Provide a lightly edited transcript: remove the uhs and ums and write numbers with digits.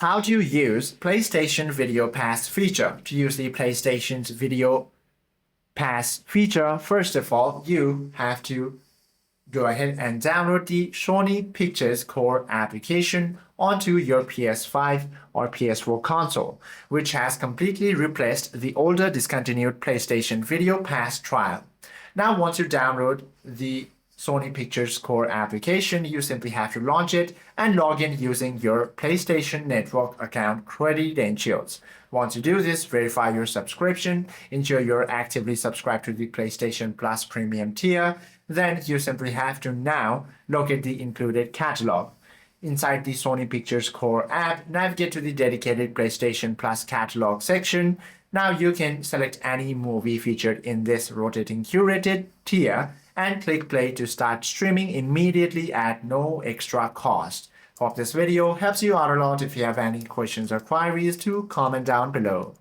How to use PlayStation Video Pass feature. To use the PlayStation's Video Pass feature, first of all, you have to go ahead and download the Sony Pictures Core application onto your PS5 or PS4 console, which has completely replaced the older discontinued PlayStation Video Pass trial. Now, once you download the Sony Pictures Core application, you simply have to launch it and log in using your PlayStation Network account credentials. Once you do this, verify your subscription, ensure you're actively subscribed to the PlayStation Plus Premium tier. Then you simply have to now locate the included catalog. Inside the Sony Pictures Core app, navigate to the dedicated PlayStation Plus catalog section. Now you can select any movie featured in this rotating curated tier and click play to start streaming immediately at no extra cost. Hope this video helps you out a lot. If you have any questions or queries, do comment down below.